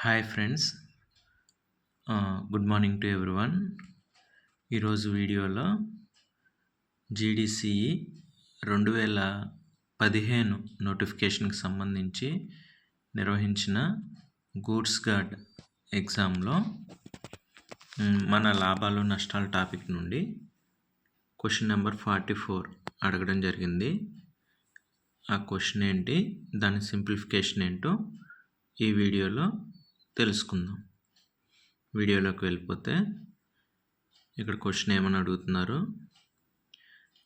Hi friends, good morning to everyone. ఈరోజు వీడియోలో జీడీసీఈ 2015 నోటిఫికేషన్కి సంబంధించి నిర్వహించిన గూడ్స్ గార్డ్ ఎగ్జామ్లో మన లాభాలు నష్టాల టాపిక్ నుండి క్వశ్చన్ నెంబర్ 44 అడగడం జరిగింది. ఆ క్వశ్చన్ ఏంటి, దాని సింప్లిఫికేషన్ ఏంటో ఈ వీడియోలో తెలుసుకుందాం. వీడియోలోకి వెళ్ళిపోతే ఇక్కడ క్వశ్చన్ ఏమని అడుగుతున్నారు,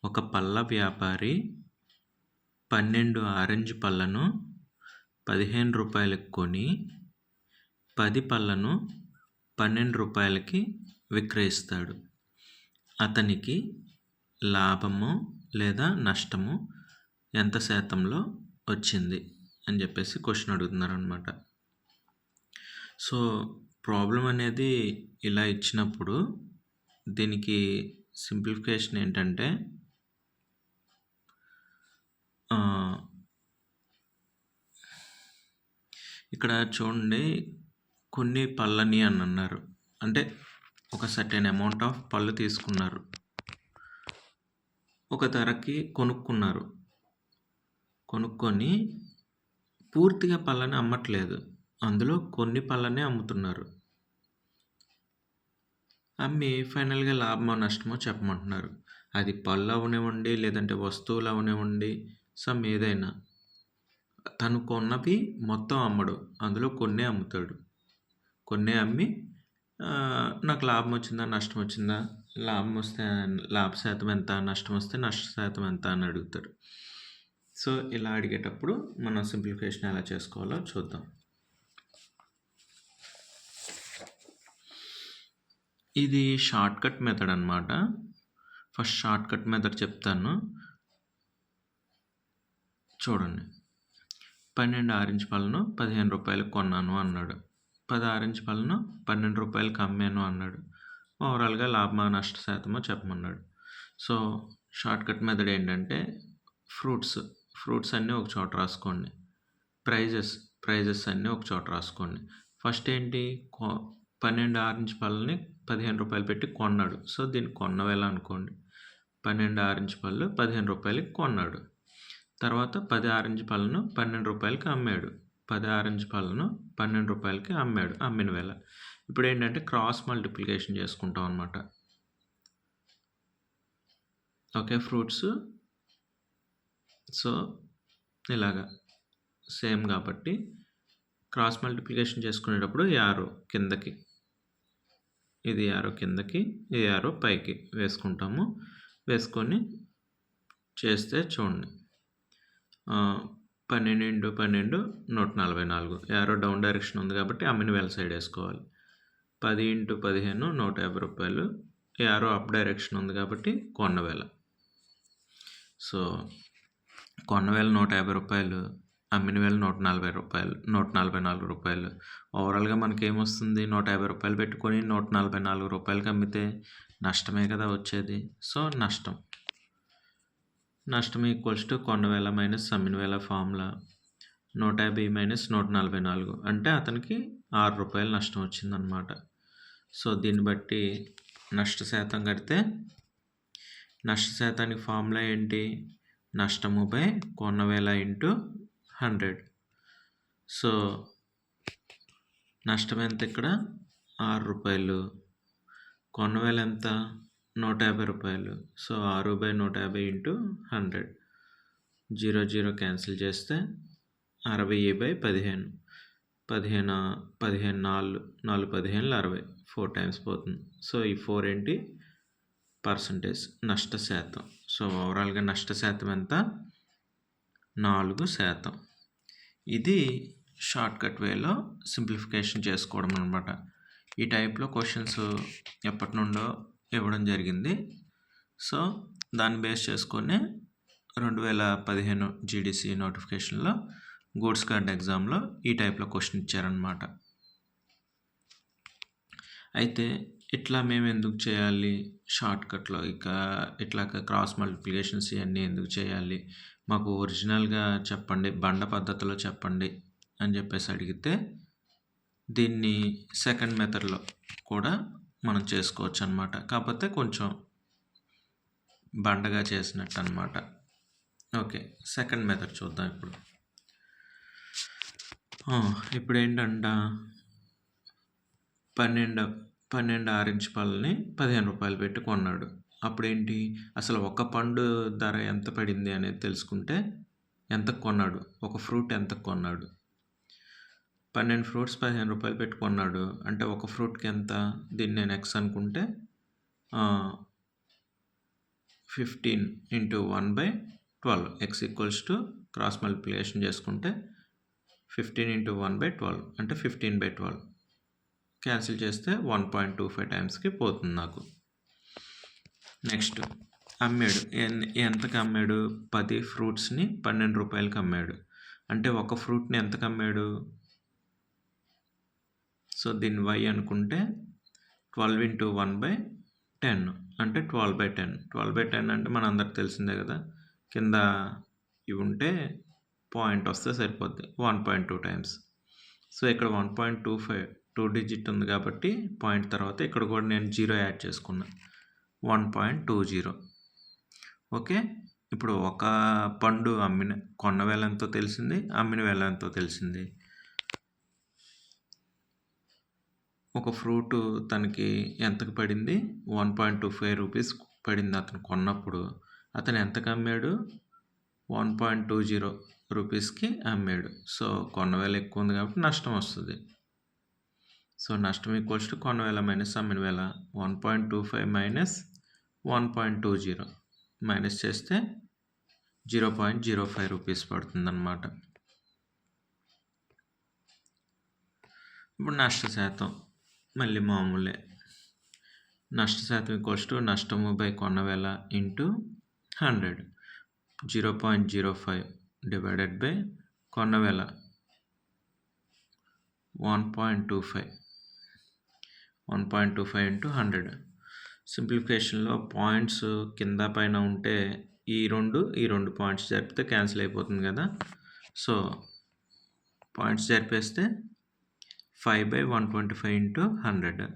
ఒక పళ్ళ వ్యాపారి 12 ఆరెంజ్ పళ్ళను 15 రూపాయలకు కొని 10 పళ్ళను 12 రూపాయలకి విక్రయిస్తాడు. అతనికి లాభము లేదా నష్టము ఎంత శాతంలో వచ్చింది అని చెప్పేసి క్వశ్చన్ అడుగుతున్నారు అనమాట. సో ప్రాబ్లం అనేది ఇలా ఇచ్చినప్పుడు దీనికి సింప్లిఫికేషన్ ఏంటంటే, ఇక్కడ చూడండి, కొన్ని పళ్ళని అని అన్నారు, అంటే ఒక సర్టెన్ అమౌంట్ ఆఫ్ పళ్ళు తీసుకున్నారు, ఒక ధరకి కొనుక్కొని పూర్తిగా పళ్ళని అమ్మట్లేదు, అందులో కొన్ని పళ్ళనే అమ్ముతున్నారు. అమ్మి ఫైనల్గా లాభమో నష్టమో చెప్పమంటున్నారు. అది పళ్ళు అవనివ్వండి, లేదంటే వస్తువులు అవనివ్వండి, సమ్ ఏదైనా. తను కొన్నవి మొత్తం అమ్మడు, అందులో కొన్నే అమ్ముతాడు. కొన్నే అమ్మి నాకు లాభం వచ్చిందా నష్టం వచ్చిందా, లాభం వస్తే లాభ శాతం ఎంత, నష్టం వస్తే నష్ట శాతం ఎంత అని అడుగుతాడు. సో ఇలా అడిగేటప్పుడు మనం సింప్లిఫికేషన్ ఎలా చేసుకోవాలో చూద్దాం. ఇది షార్ట్ కట్ మెథడ్ అనమాట. ఫస్ట్ షార్ట్ కట్ మెథడ్ చెప్తాను, చూడండి. 12 ఆరెంజ్ పళ్ళను 15 రూపాయలకు కొన్నాను అన్నాడు, 10 ఆరెంజ్ పళ్ళను 12 రూపాయలకి అమ్మాను అన్నాడు. ఓవరాల్గా లాభమా నష్ట శాతమో చెప్పమన్నాడు. సో షార్ట్ కట్ మెథడ్ ఏంటంటే, ఫ్రూట్స్ అన్నీ ఒక చోట రాసుకోండి, ప్రైజెస్ అన్నీ ఒక చోట రాసుకోండి. ఫస్ట్ ఏంటి, 12 ఆరెంజ్ పళ్ళని 15 రూపాయలు పెట్టి కొన్నాడు, సో దీన్ని కొన్న వేళ అనుకోండి. 12 ఆరెంజ్ పళ్ళు 15 రూపాయలకి కొన్నాడు. తర్వాత 10 ఆరెంజ్ పళ్ళను 12 రూపాయలకి అమ్మాడు, 10 ఆరెంజ్ పళ్ళను 12 రూపాయలకి అమ్మాడు, అమ్మిన వేళ. ఇప్పుడు ఏంటంటే క్రాస్ మల్టిప్లికేషన్ చేసుకుంటాం అనమాట. Okay, fruits. సో ఇలాగా సేమ్ కాబట్టి క్రాస్ మల్టిప్లికేషన్ చేసుకునేటప్పుడు యారో కిందకి, ఇది యారో కిందకి, ఈ యారో పైకి వేసుకుంటాము. వేసుకొని చేస్తే చూడండి, 12 × 12 144. యారో డౌన్ డైరెక్షన్ ఉంది కాబట్టి అమ్మిన వేల సైడ్ వేసుకోవాలి. 10 × 15 150 రూపాయలు. యారో అప్ డైరెక్షన్ ఉంది కాబట్టి కొన్న వేల. సో కొన్న వేల 150 రూపాయలు, అమ్మిన వేల 140 రూపాయలు, 144 రూపాయలు. ఓవరాల్గా మనకి ఏమొస్తుంది, 150 రూపాయలు పెట్టుకొని 144 రూపాయలకి అమ్మితే నష్టమే కదా వచ్చేది. సో నష్టం ఈక్వల్స్ టు కొన్న వేల మైనస్ అమ్మిన వేల ఫార్ములా. 150 మైనస్ 144 అంటే అతనికి 6 రూపాయలు నష్టం వచ్చిందనమాట. సో దీన్ని బట్టి నష్ట శాతం కడితే, నష్ట శాతానికి ఫార్ములా ఏంటి, నష్టము బై కొన్న వేల ఇంటూ 100. సో నష్టం ఎంత, ఇక్కడ 6 రూపాయలు, కొన్న వేల ఎంత 150 రూపాయలు. So 6/150 into 100. 0 0 క్యాన్సిల్ చేస్తే 60/15. 15 4 15 60, 4 టైమ్స్ పోతుంది. సో ఈ 4 ఏంటి, పర్సంటేజ్, నష్ట శాతం. సో ఓవరాల్గా నష్ట శాతం ఎంత, 4%. ఇది షార్ట్ కట్ వేలో సింప్లిఫికేషన్ చేసుకోవడం అనమాట. ఈ టైప్లో క్వశ్చన్స్ ఎప్పటి నుండో ఇవ్వడం జరిగింది. సో దాన్ని బేస్ చేసుకొని 2015 జీడీసీ నోటిఫికేషన్లో గూడ్స్ గార్డ్ ఎగ్జామ్లో ఈ టైప్లో క్వశ్చన్ ఇచ్చారనమాట. అయితే ఇట్లా మేము ఎందుకు చేయాలి షార్ట్కట్లో, ఇట్లా క్రాస్ మల్టిప్లికేషన్స్ ఇవన్నీ ఎందుకు చేయాలి, మాకు ఒరిజినల్గా చెప్పండి, బండ పద్ధతిలో చెప్పండి అని చెప్పేసి అడిగితే దీన్ని సెకండ్ మెథడ్లో కూడా మనం చేసుకోవచ్చు అనమాట. కాకపోతే కొంచెం బండగా చేసినట్టు అనమాట. ఓకే, సెకండ్ మెథడ్ చూద్దాం ఇప్పుడు. ఇప్పుడు ఏంటంట, 12 ఆరెంజ్ పళ్ళని 15 రూపాయలు పెట్టి కొన్నాడు. అప్పుడేంటి, అసలు ఒక పండు ధర ఎంత పడింది అనేది తెలుసుకుంటే ఎంతకు కొన్నాడు, ఒక ఫ్రూట్ ఎంతకు కొన్నాడు. 12 ఫ్రూట్స్ 15 రూపాయలు పెట్టి కొన్నాడు అంటే ఒక ఫ్రూట్కి ఎంత, దీన్ని నేను ఎక్స్ అనుకుంటే 15 × 1/12 X equals to cross multiplication చేసుకుంటే 15 × 1/12 అంటే 15/12 క్యాన్సిల్ చేస్తే 1.25 టైమ్స్కి పోతుంది నాకు. నెక్స్ట్ అమ్మాడు, ఎంతకు అమ్మాడు, 10 ఫ్రూట్స్ని 12 రూపాయలకి అమ్మాడు అంటే ఒక ఫ్రూట్ని ఎంతకు అమ్మాడు. సో దీన్ని y అనుకుంటే 12 × 1/10 అంటే 12/10. 12/10 అంటే మన అందరికి తెలిసిందే కదా, కింద ఇవి ఉంటే పాయింట్ వస్తే సరిపోద్ది, 1.2 టైమ్స్. సో ఇక్కడ 1.25 2 డిజిట్ ఉంది కాబట్టి పాయింట్ తర్వాత ఇక్కడ కూడా నేను 0 యాడ్ చేసుకున్నా, 1.20. ఓకే, ఇప్పుడు ఒక పండు కొన్న వేల ఎంతో తెలిసింది, అమ్మిన వేల ఎంతో తెలిసింది. ఒక ఫ్రూటు తనకి ఎంతకు పడింది, 1.25 రూపీస్ పడింది అతను కొన్నప్పుడు. అతను ఎంతకు అమ్మాడు, 1.20 రూపీస్కి అమ్మాడు. సో కొన్న వేల ఎక్కువ ఉంది కాబట్టి నష్టం వస్తుంది. సో నష్టం ఈక్వల్స్ టు కొన్న వేల మైనస్ అమ్మిన వేల. 1.25 మైనస్ 1.20 మైనస్ చేస్తే 0.05 రూపీస్ పడుతుంది అన్నమాట. ఇప్పుడు నష్ట శాతం మళ్ళీ మామూలే. నష్ట శాతం ఈక్వల్స్ టు నష్టము బై కొన్న వేల ఇంటూ 100. 0.05 డివైడెడ్ బై కొన్న వేల 1.25 ఇంటూ 100. సింప్లిఫికేషన్లో పాయింట్స్ కింద పైన ఉంటే ఈ రెండు పాయింట్స్ జరిపితే క్యాన్సిల్ అయిపోతుంది కదా. సో పాయింట్స్ జరిపేస్తే 5/125 ఇంటూ 100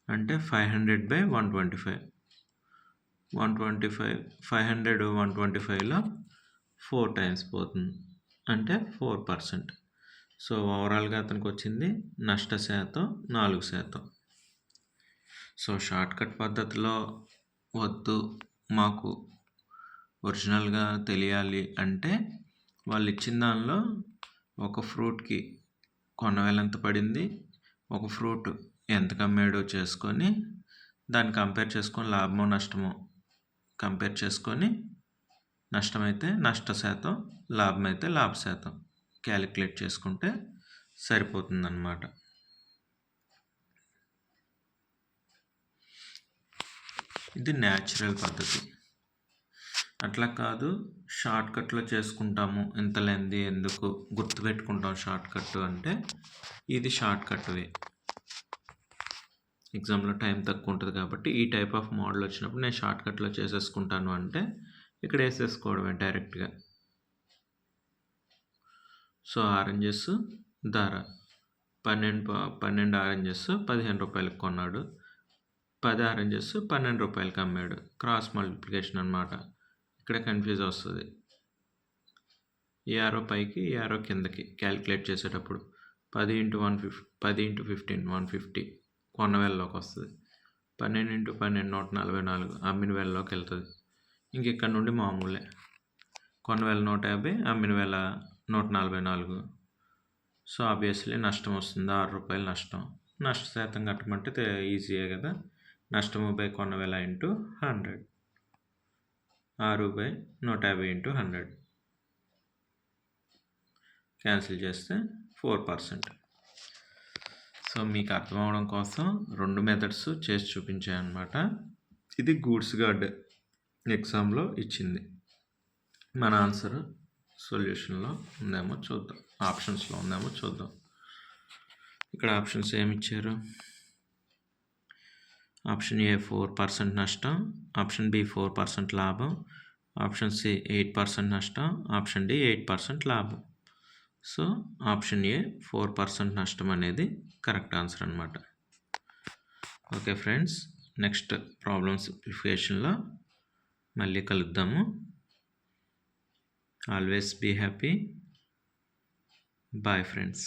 అంటే 500/125. 500 125లో 4 టైమ్స్ పోతుంది అంటే 4%. సో ఓవరాల్గా అతనికి వచ్చింది నష్ట శాతం 4%. సో షార్ట్కట్ పద్ధతిలో వద్దు, మాకు ఒరిజినల్గా తెలియాలి అంటే వాళ్ళు ఇచ్చిన దానిలో ఒక ఫ్రూట్కి కొన్న వేల ఎంత పడింది, ఒక ఫ్రూట్ ఎంతకు అమ్మాడో చేసుకొని దాన్ని కంపేర్ చేసుకొని లాభమో నష్టమో కంపేర్ చేసుకొని నష్టమైతే నష్ట శాతం, లాభమైతే లాభ శాతం క్యాలిక్యులేట్ చేసుకుంటే సరిపోతుందన్నమాట. ఇది న్యాచురల్ పద్ధతి. అట్లా కాదు షార్ట్కట్లో చేసుకుంటాము, ఇంత లెంది ఎందుకు గుర్తుపెట్టుకుంటాం షార్ట్కట్ అంటే ఇది షార్ట్కట్ వే. ఎగ్జామ్లో టైం తక్కువ ఉంటుంది కాబట్టి ఈ టైప్ ఆఫ్ మోడల్ వచ్చినప్పుడు నేను షార్ట్కట్లో చేసేసుకుంటాను అంటే ఇక్కడ వేసేసుకోవడమే డైరెక్ట్గా. సో ఆరెంజెస్ ధర 12 ఆరెంజెస్ 15 రూపాయలకి కొన్నాడు, 10 ఆరెంజెస్ 12 రూపాయలకి అమ్మాడు. క్రాస్ మల్టిప్లికేషన్ అనమాట. ఇక్కడ కన్ఫ్యూజ్ వస్తుంది, ఈ యారో పైకి ఈ యారో కిందకి క్యాలిక్యులేట్ చేసేటప్పుడు 10 × 15 150 కొన్న వేలలోకి వస్తుంది. 12 × 12 144 అమ్మిన వేలలోకి వెళ్తుంది. ఇంక ఇక్కడ నుండి మామూలే, కొన్న వేల 150, అమ్మిన వేల 144. సో ఆబ్వియస్లీ నష్టం వస్తుంది, 6 రూపాయలు నష్టం. నష్ట శాతం కట్టమంటే ఈజీయే కదా, నష్టము బై కొన్న వేల ఇంటూ 100. 6/150 ఇంటూ 100 క్యాన్సిల్ చేస్తే 4%. సో మీకు అర్థం అవడం కోసం 2 మెథడ్స్ చేసి చూపించాను అనమాట. ఇది గూడ్స్ గార్డ్ ఎగ్జామ్లో ఇచ్చింది. మన ఆన్సర్ సొల్యూషన్లో ఉందేమో చూద్దాం, ఆప్షన్స్లో ఉందేమో చూద్దాం. ఇక్కడ ఆప్షన్స్ ఏమి ఇచ్చారు, ఆప్షన్ ఏ 4% నష్టం, ఆప్షన్ బి 4% లాభం, ఆప్షన్ సి 8% నష్టం, ఆప్షన్ డి 8% లాభం. సో ఆప్షన్ ఏ 4% నష్టం అనేది కరెక్ట్ ఆన్సర్ అనమాట. ఓకే ఫ్రెండ్స్, నెక్స్ట్ ప్రాబ్లమ్ సింప్లిఫికేషన్లో మళ్ళీ కలుద్దాము. Always be happy. Bye friends.